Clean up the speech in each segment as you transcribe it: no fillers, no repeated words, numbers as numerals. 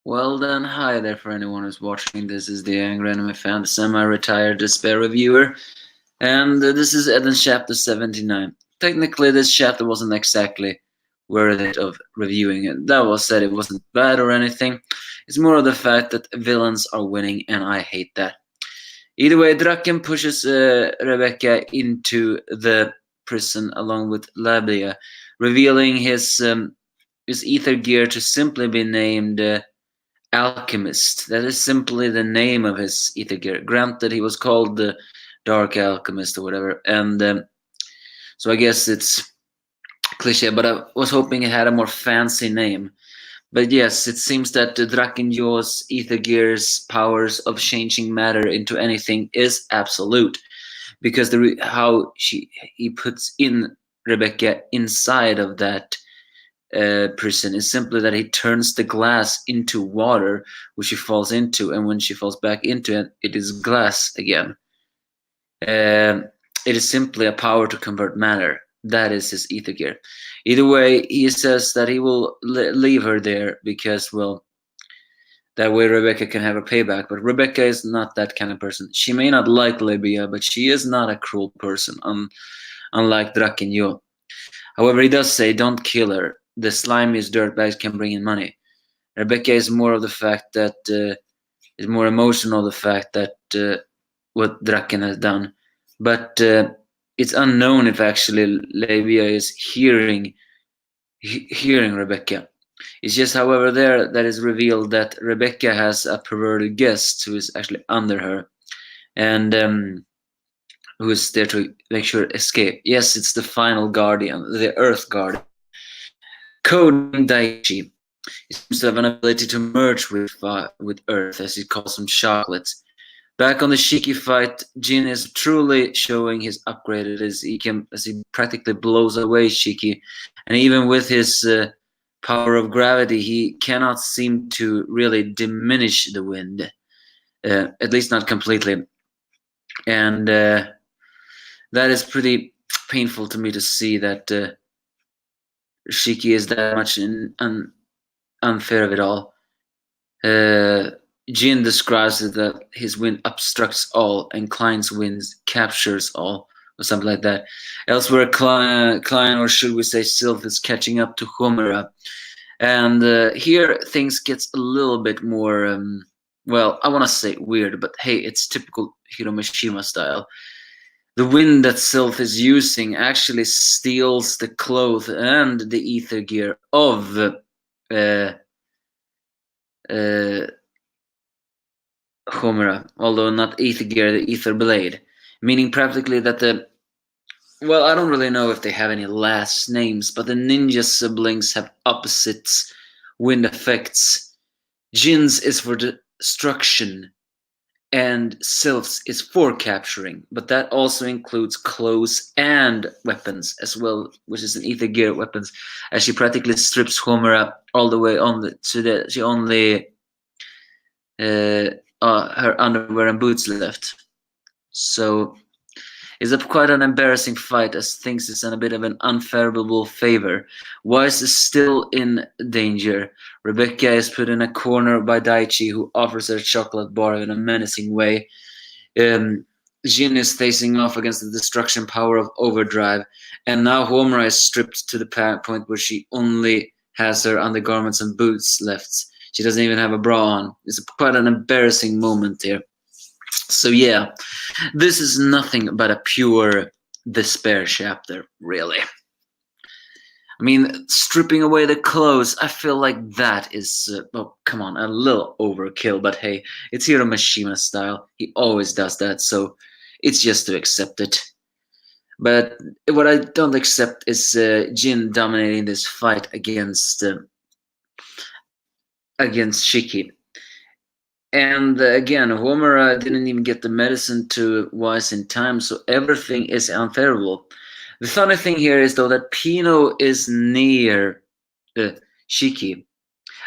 Well then, hi there for anyone who's watching. This is the Angry Anime Fan, the semi-retired despair reviewer, and this is Eden's chapter 79. Technically, this chapter wasn't exactly worth it of reviewing it. That was said, it wasn't bad or anything. It's more of the fact that villains are winning, and I hate that. Either way, Draken pushes Rebecca into the prison along with Labia, revealing his ether gear to simply be named. Alchemist. That is simply the name of his ether gear. Granted, he was called the Dark Alchemist or whatever, and so I guess it's cliche. But I was hoping it had a more fancy name. But yes, it seems that the Drakenjaw's ether gear's powers of changing matter into anything is absolute, because how he puts in Rebecca inside of that prison is simply that he turns the glass into water, which she falls into, and when she falls back into it, it is glass again. It is simply a power to convert matter. That is his ether gear. Either way, he says that he will leave her there because, well, that way Rebecca can have a payback. But Rebecca is not that kind of person. She may not like Libya, but she is not a cruel person, unlike Drakenjo. However, he does say, don't kill her. The slimiest dirtbags can bring in money. Rebecca is more of the fact that is more emotional of the fact that what Draken has done, but it's unknown if actually Labia is hearing Rebecca. It's just, however, there that is revealed that Rebecca has a perverted guest who is actually under her, and who is there to make sure escape. Yes, it's the final guardian, the Earth Guardian, codenamed Daichi. He seems to have an ability to merge with Earth, as he calls some chocolates. Back on the Shiki fight, Jin is truly showing his upgraded as he practically blows away Shiki, and even with his power of gravity, he cannot seem to really diminish the wind, at least not completely, and that is pretty painful to me to see that Shiki is that much unfair of it all. Jin describes it that his wind obstructs all and Klein's wind captures all, or something like that. Elsewhere, Klein, or should we say Sylph, is catching up to Homura. And here things gets a little bit more, well, I want to say weird, but hey, it's typical Hiromishima style. The wind that Sylph is using actually steals the clothes and the ether gear of Homura, although not ether gear, the ether blade, meaning practically that well, I don't really know if they have any last names, but the ninja siblings have opposites wind effects. Jin's is for destruction, and Sylph's is for capturing, but that also includes clothes and weapons as well, which is an ether gear weapons, as she practically strips Homura all the way on she only her underwear and boots left. So it's quite an embarrassing fight, as things is in a bit of an unfavorable favor. Weiss is still in danger. Rebecca is put in a corner by Daichi, who offers her a chocolate bar in a menacing way. Jin is facing off against the destruction power of Overdrive, and now Homura is stripped to the point where she only has her undergarments and boots left. She doesn't even have a bra on. It's quite an embarrassing moment here. So yeah, this is nothing but a pure despair chapter, really. I mean, stripping away the clothes, I feel like that is, oh, come on, a little overkill, but hey, it's Hiro Mishima style. He always does that, so it's just to accept it. But what I don't accept is Jin dominating this fight against Shiki. And again, Homura didn't even get the medicine to Weiss in time, so everything is unfavorable. The funny thing here is, though, that Pino is near Shiki.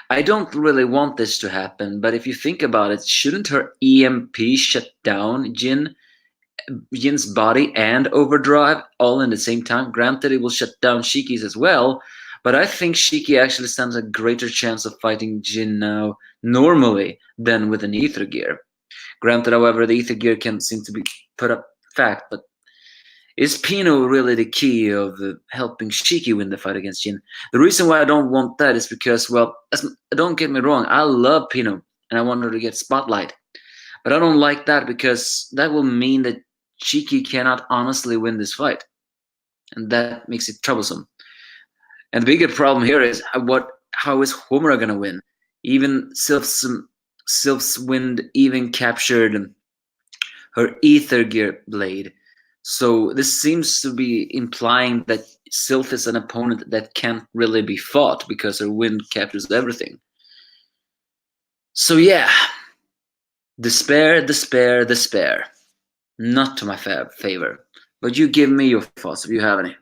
I don't really want this to happen, but if you think about it, shouldn't her EMP shut down Jin's body and Overdrive all in the same time? Granted, it will shut down Shiki's as well, But I think Shiki actually stands a greater chance of fighting Jin now normally than with an ether gear. Granted, however, the ether gear can seem to be put up fact, but is Pino really the key of helping Shiki win the fight against Jin? The reason why I don't want that is because, well, don't get me wrong, I love Pino and I want her to get spotlight. But I don't like that because that will mean that Shiki cannot honestly win this fight. And that makes it troublesome. And the bigger problem here is how is Homura gonna win? Even Sylph's Wind even captured her ether gear blade. So this seems to be implying that Sylph is an opponent that can't really be fought because her wind captures everything. So yeah, despair, despair, despair. Not to my favor. But you give me your thoughts if you have any.